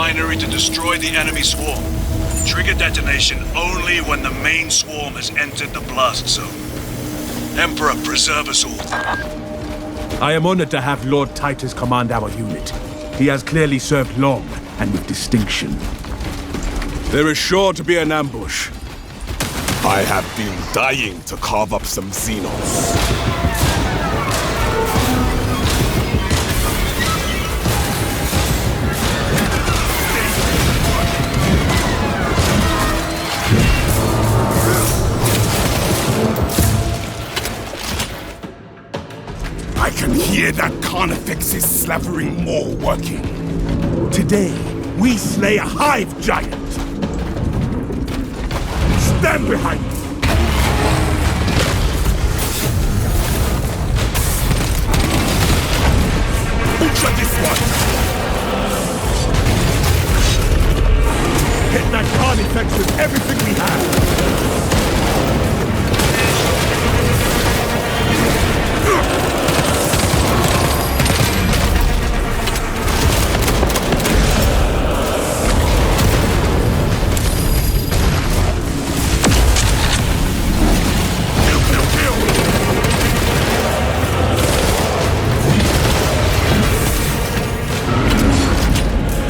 binary to destroy the enemy swarm. Trigger detonation only when the main swarm has entered the blast zone. Emperor, preserve us all. I am honored to have Lord Titus command our unit. He has clearly served long and with distinction. There is sure to be an ambush. I have been dying to carve up some Xenos. I can hear that Carnifex's slavering maw working. Today, we slay a hive giant. Stand behind me! Butcher this one! Hit that Carnifex with everything we have!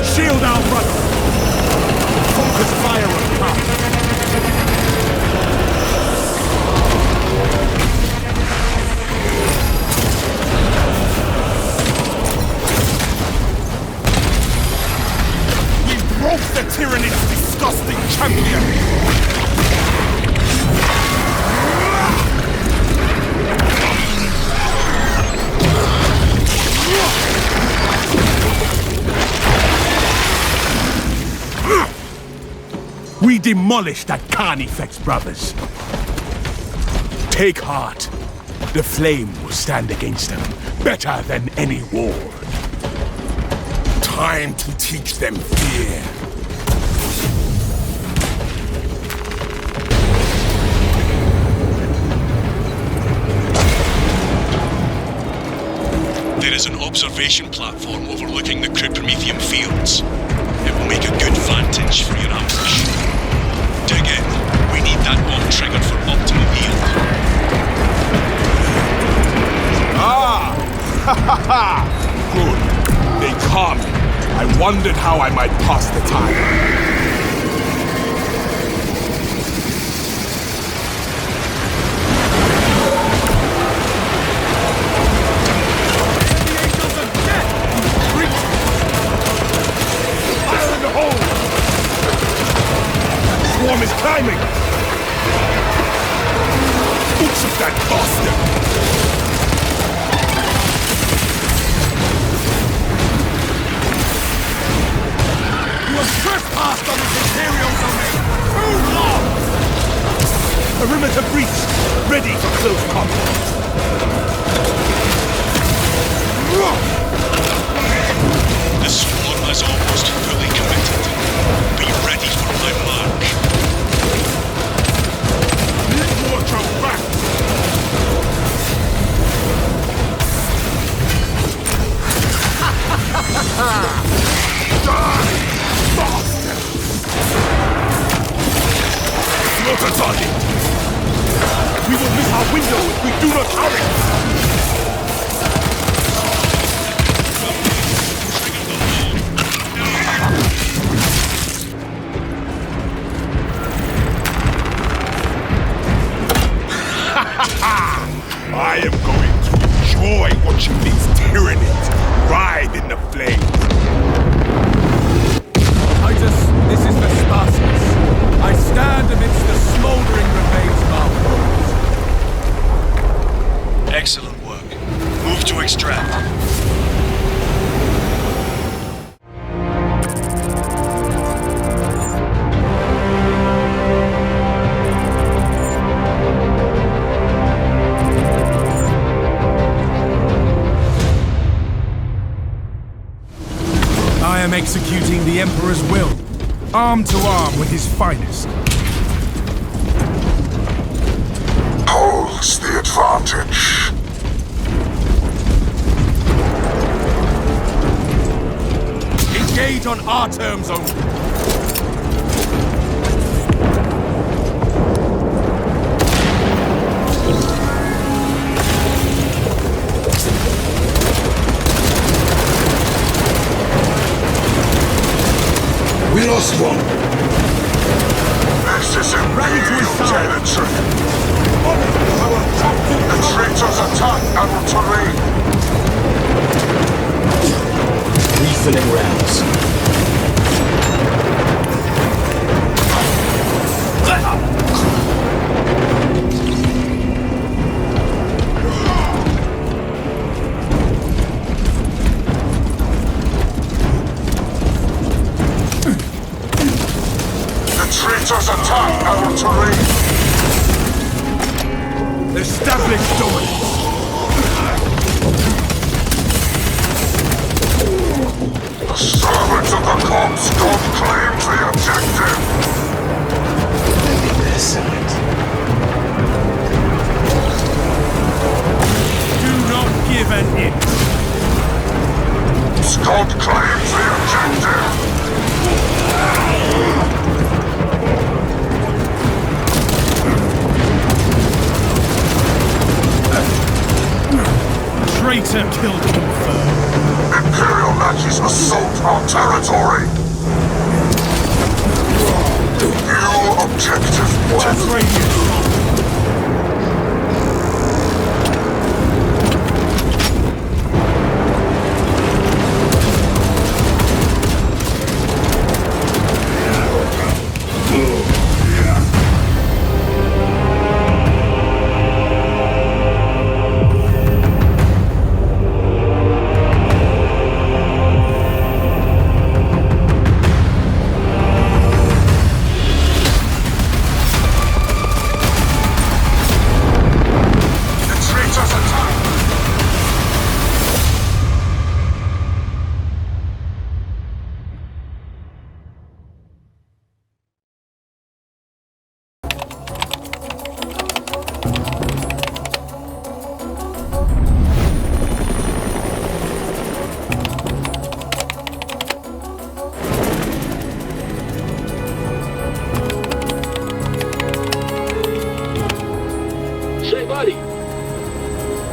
Shield our brother! Focus fire on top! We broke the tyranny's disgusting champion! We demolished that Carnifex, brothers. Take heart. The flame will stand against them better than any war. Time to teach them fear. There is an observation platform overlooking the Prometheum fields. It will make a good vantage for your ambush. Dig in. We need that bomb triggered for optimal yield. Ah! Ha ha ha! Good. They come. I wondered how I might pass the time. Swarm is climbing! Boots of that bastard! You have trespassed on this Imperial domain! Too long! Perimeter breach, ready for close combat. The swarm is almost fully committed. Be ready for my mark. Watch your back! Die! Bastard! Slaughter target! We will miss our window if we do not hurry! I am going to enjoy watching these tyrannies ride in the flames. Titus, this is Vespasius. I stand amidst the smoldering remains of our foes. Excellent work. Move to extract. I am executing the Emperor's will, arm to arm with his finest. Holds the advantage. Engage on our terms only. We lost one. This is Imperial territory. The traitors attack our terrain. Refilling rounds. Traitors attack our terrain! Establish dominance! The servants of the corpse god claims the objective! Do not give an inch! Scott claims the objective! Traitor kill confirmed. Imperial Nazis assault our territory! New objective won!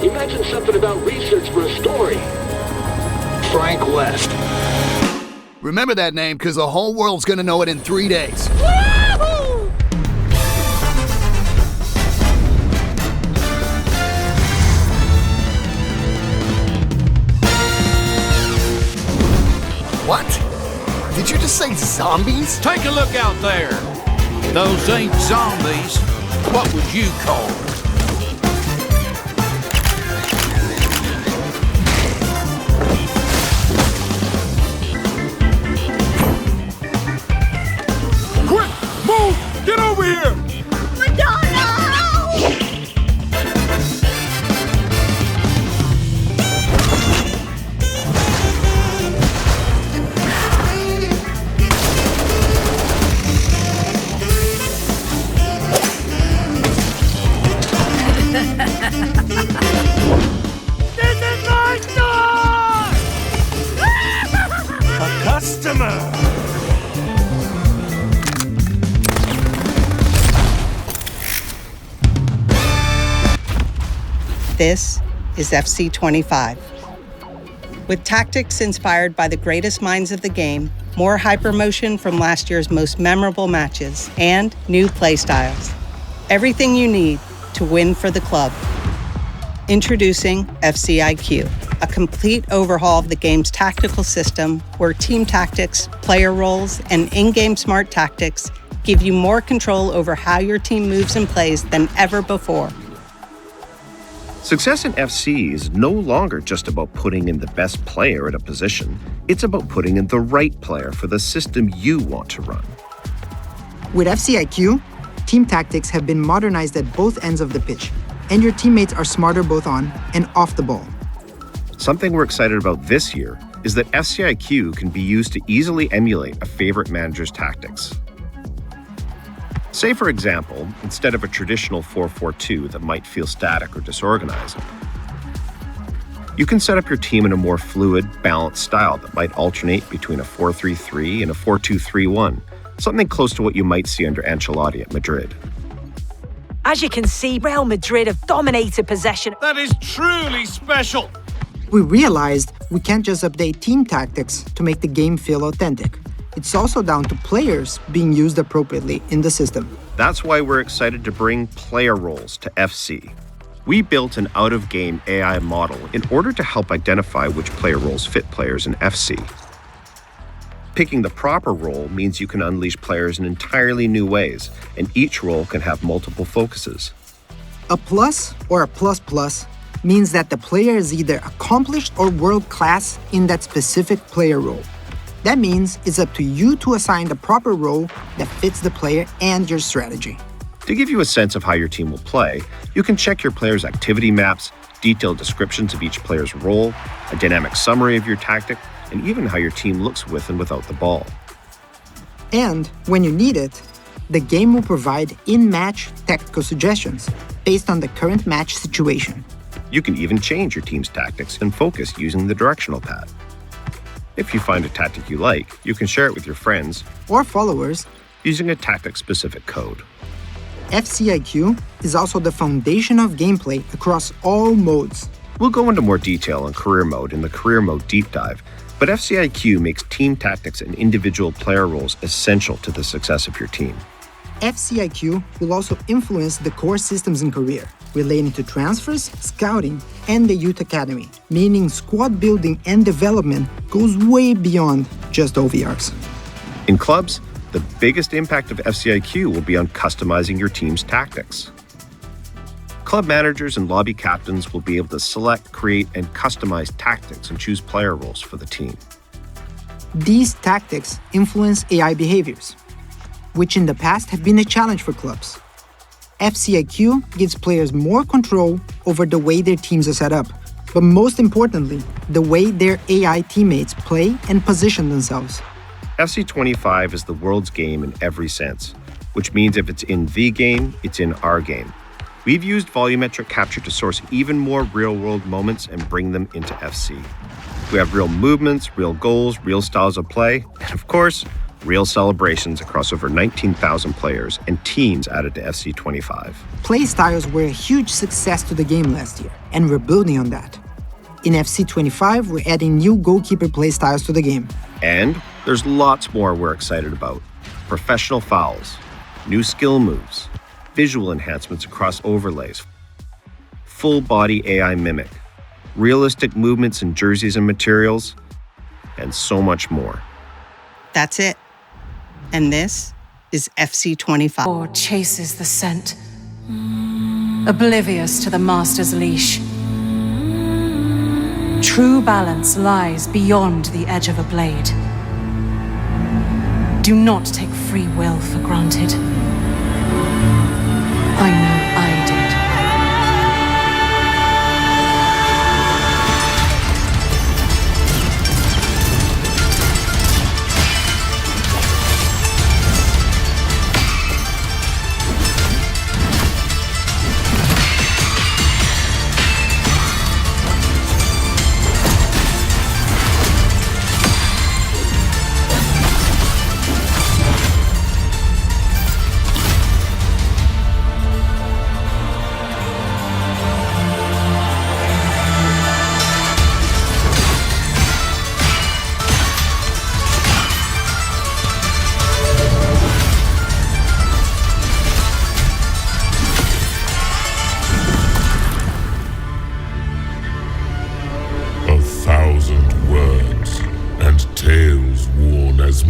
You mentioned something about research for a story. Frank left. Remember that name, because the whole world's gonna know it in 3 days. What? Did you just say zombies? Take a look out there. Those ain't zombies. What would you call them? Quick! Move! Get over here! This is my store! A customer! This is FC25. With tactics inspired by the greatest minds of the game, more hypermotion from last year's most memorable matches, and new playstyles. Everything you need to win for the club. Introducing FCIQ, a complete overhaul of the game's tactical system where team tactics, player roles, and in-game smart tactics give you more control over how your team moves and plays than ever before. Success in FC is no longer just about putting in the best player at a position. It's about putting in the right player for the system you want to run. With FCIQ, team tactics have been modernized at both ends of the pitch, and your teammates are smarter both on and off the ball. Something we're excited about this year is that FCIQ can be used to easily emulate a favorite manager's tactics. Say, for example, instead of a traditional 4-4-2 that might feel static or disorganized, You can set up your team in a more fluid, balanced style that might alternate between a 4-3-3 and a 4-2-3-1, something close to what you might see under Ancelotti at Madrid. As you can see, Real Madrid have dominated possession. That is truly special. We realized we can't just update team tactics to make the game feel authentic. It's also down to players being used appropriately in the system. That's why we're excited to bring player roles to FC. We built an out-of-game AI model in order to help identify which player roles fit players in FC. Picking the proper role means you can unleash players in entirely new ways, and each role can have multiple focuses. A plus or a plus plus means that the player is either accomplished or world-class in that specific player role. That means it's up to you to assign the proper role that fits the player and your strategy. To give you a sense of how your team will play, you can check your players' activity maps, detailed descriptions of each player's role, a dynamic summary of your tactic, and even how your team looks with and without the ball. And when you need it, the game will provide in-match tactical suggestions based on the current match situation. You can even change your team's tactics and focus using the directional pad. If you find a tactic you like, you can share it with your friends or followers using a tactic-specific code. FCIQ is also the foundation of gameplay across all modes. We'll go into more detail on career mode in the career mode deep dive, but FCIQ makes team tactics and individual player roles essential to the success of your team. FCIQ will also influence the core systems in career, relating to transfers, scouting, and the youth academy, meaning squad building and development goes way beyond just OVRs. In clubs, the biggest impact of FCIQ will be on customizing your team's tactics. Club managers and lobby captains will be able to select, create, and customize tactics and choose player roles for the team. These tactics influence AI behaviors, which in the past have been a challenge for clubs. FCIQ gives players more control over the way their teams are set up, but most importantly, the way their AI teammates play and position themselves. FC25 is the world's game in every sense, which means if it's in the game, it's in our game. We've used volumetric capture to source even more real-world moments and bring them into FC. We have real movements, real goals, real styles of play, and of course, real celebrations across over 19,000 players and teams added to FC25. Play styles were a huge success to the game last year, and we're building on that. In FC25, we're adding new goalkeeper play styles to the game. And there's lots more we're excited about. Professional fouls, new skill moves, visual enhancements across overlays, full-body AI mimic, realistic movements in jerseys and materials, and so much more. That's it. And this is FC25. Or chases the scent, oblivious to the master's leash. True balance lies beyond the edge of a blade. Do not take free will for granted. I know I did.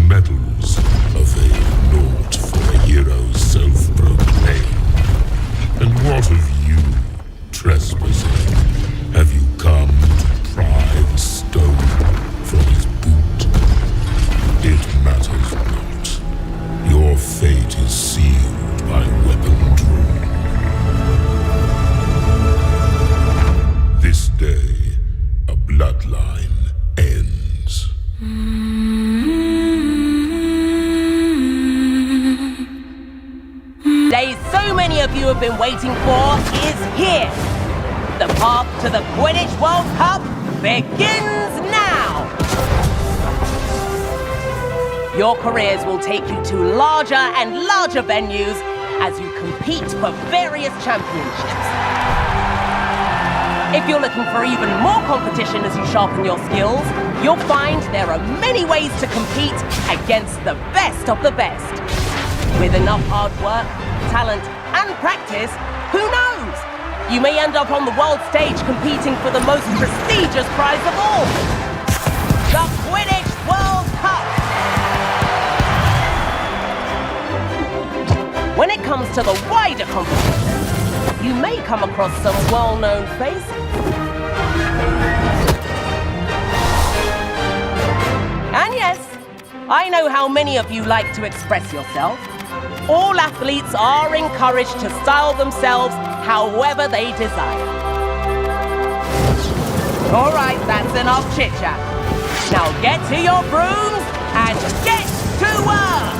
Medals avail naught for a hero's self-proclaim. And what of you, trespasser? Have you come to pry the stone from his boot? It matters not. Your fate is sealed by weapon drawn. This day, a bloodline ends. Day so many of you have been waiting for is here. The path to the Quidditch World Cup begins now! Your careers will take you to larger and larger venues as you compete for various championships. If you're looking for even more competition as you sharpen your skills, you'll find there are many ways to compete against the best of the best. With enough hard work, talent, and practice, who knows? You may end up on the world stage competing for the most prestigious prize of all, the Quidditch World Cup. When it comes to the wider competition, you may come across some well-known faces. And yes, I know how many of you like to express yourself. All athletes are encouraged to style themselves however they desire. All right, that's enough chit-chat. Now get to your brooms and get to work!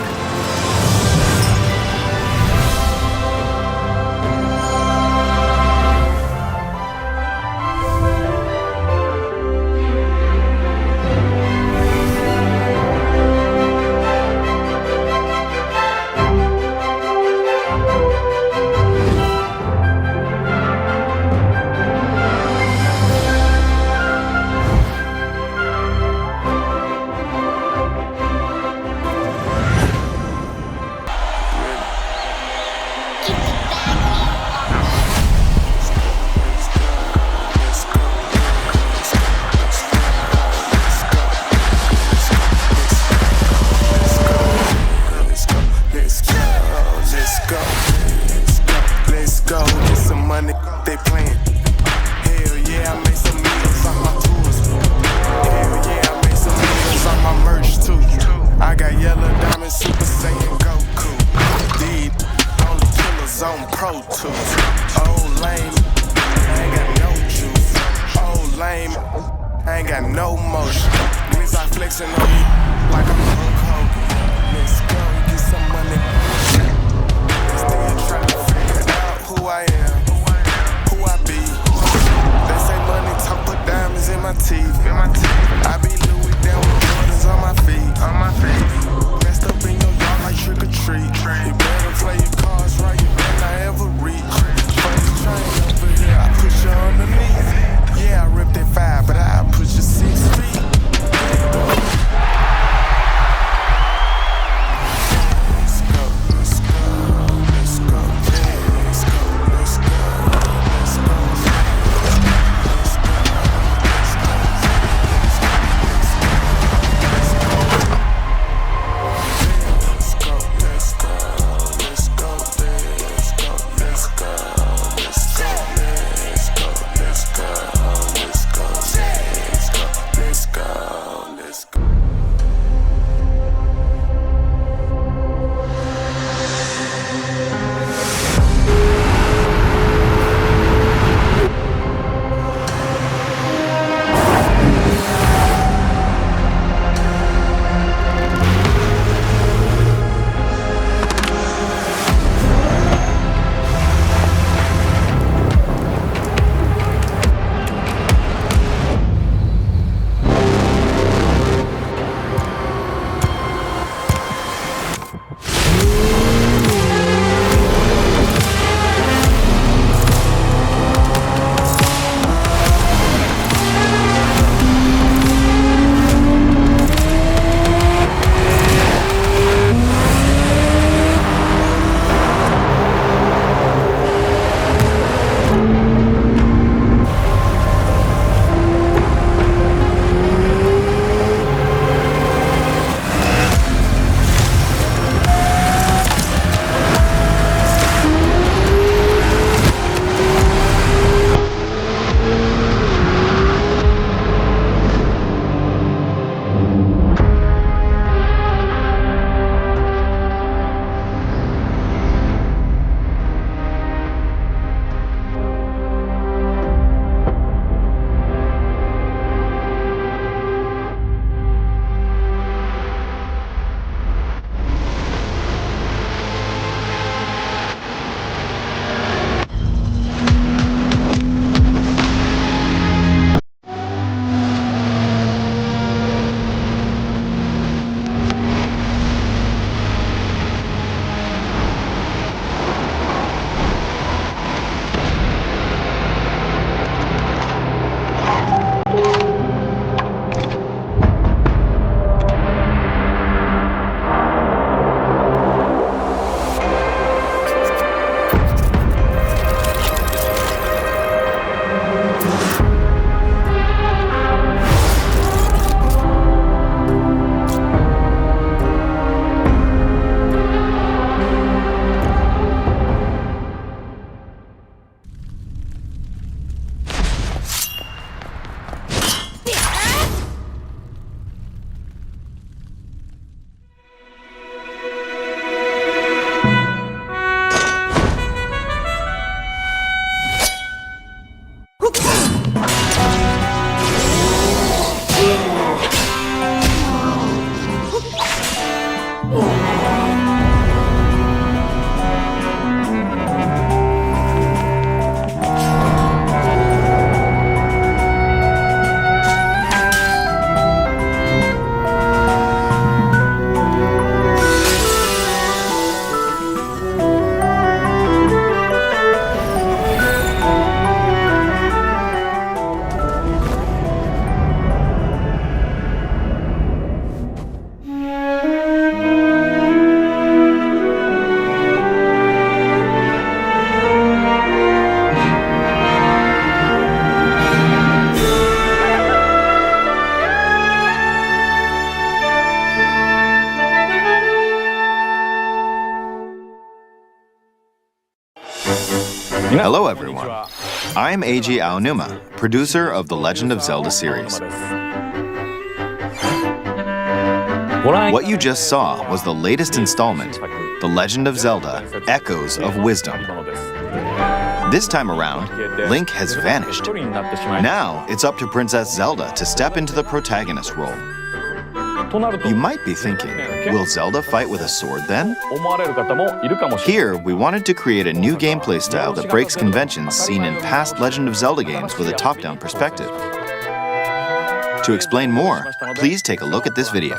Hello everyone. I'm Eiji Aonuma, producer of the Legend of Zelda series. What you just saw was the latest installment, The Legend of Zelda: Echoes of Wisdom. This time around, Link has vanished. Now it's up to Princess Zelda to step into the protagonist role. You might be thinking, will Zelda fight with a sword then? Here, we wanted to create a new gameplay style that breaks conventions seen in past Legend of Zelda games with a top-down perspective. To explain more, please take a look at this video.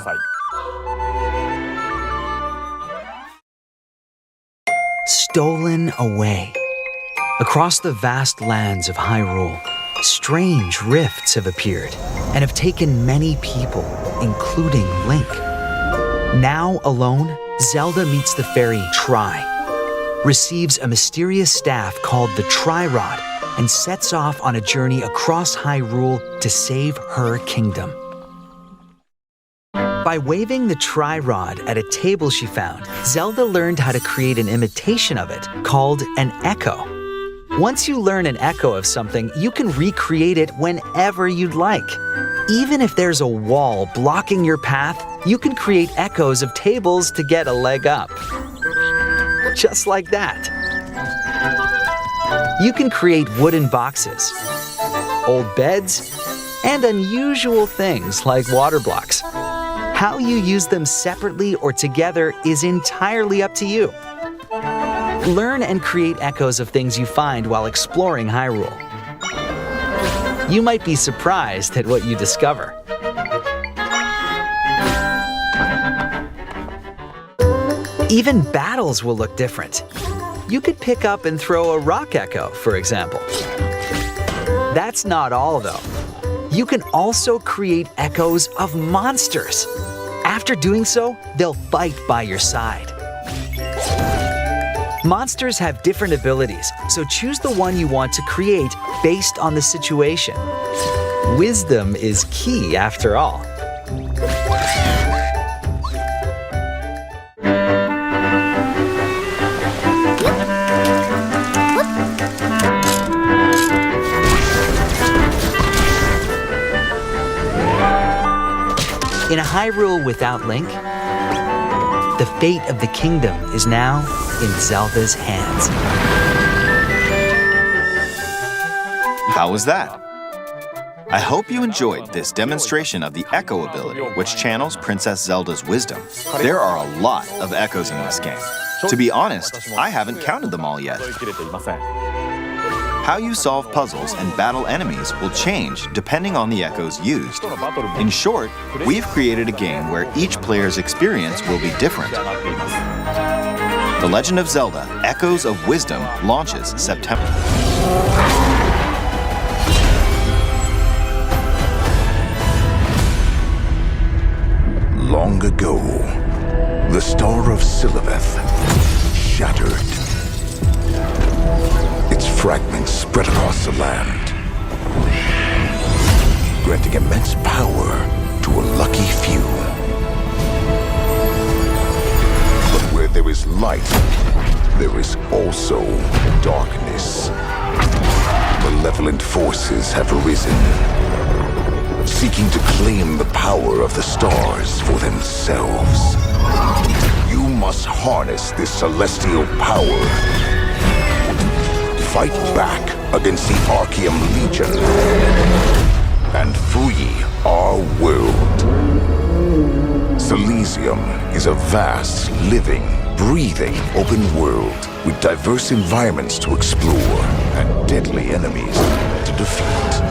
Stolen away. Across the vast lands of Hyrule, strange rifts have appeared and have taken many people, including Link. Now alone, Zelda meets the fairy Tri, receives a mysterious staff called the Tri-Rod, and sets off on a journey across Hyrule to save her kingdom. By waving the Tri-Rod at a table she found, Zelda learned how to create an imitation of it called an echo. Once you learn an echo of something, you can recreate it whenever you'd like. Even if there's a wall blocking your path, you can create echoes of tables to get a leg up. Just like that. You can create wooden boxes, old beds, and unusual things like water blocks. How you use them separately or together is entirely up to you. Learn and create echoes of things you find while exploring Hyrule. You might be surprised at what you discover. Even battles will look different. You could pick up and throw a rock echo, for example. That's not all, though. You can also create echoes of monsters. After doing so, they'll fight by your side. Monsters have different abilities, so choose the one you want to create based on the situation. Wisdom is key, after all. In a Hyrule without Link, the fate of the kingdom is now in Zelda's hands. How was that? I hope you enjoyed this demonstration of the Echo ability, which channels Princess Zelda's wisdom. There are a lot of echoes in this game. To be honest, I haven't counted them all yet. How you solve puzzles and battle enemies will change depending on the echoes used. In short, we've created a game where each player's experience will be different. The Legend of Zelda: Echoes of Wisdom launches September. Long ago, the Star of Siliveth shattered. Its fragments spread across the land, granting immense power to a lucky few. But where there is light, there is also darkness. Malevolent forces have arisen, seeking to claim the power of the stars for themselves. You must harness this celestial power. Fight back against the Arceum Legion and free our world. Silesium is a vast, living, breathing open world with diverse environments to explore and deadly enemies to defeat.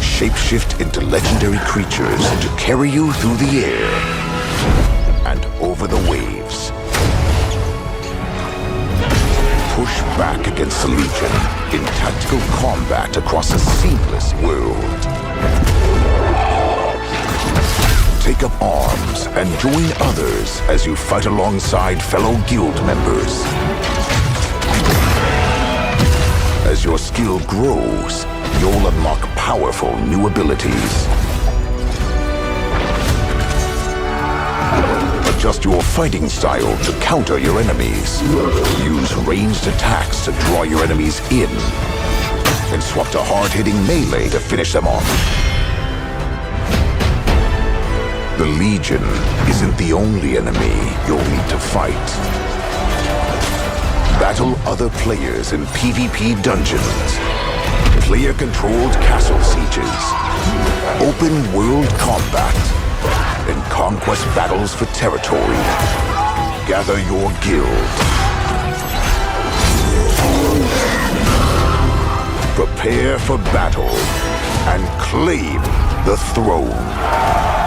Shapeshift into legendary creatures to carry you through the air and over the waves. Push back against the Legion in tactical combat across a seamless world. Take up arms and join others as you fight alongside fellow guild members. As your skill grows, you'll unlock powerful new abilities. Adjust your fighting style to counter your enemies. Use ranged attacks to draw your enemies in, and swap to hard-hitting melee to finish them off. The Legion isn't the only enemy you'll need to fight. Battle other players in PvP dungeons, player-controlled castle sieges, open-world combat, and conquest battles for territory. Gather your guild. Prepare for battle and claim the throne.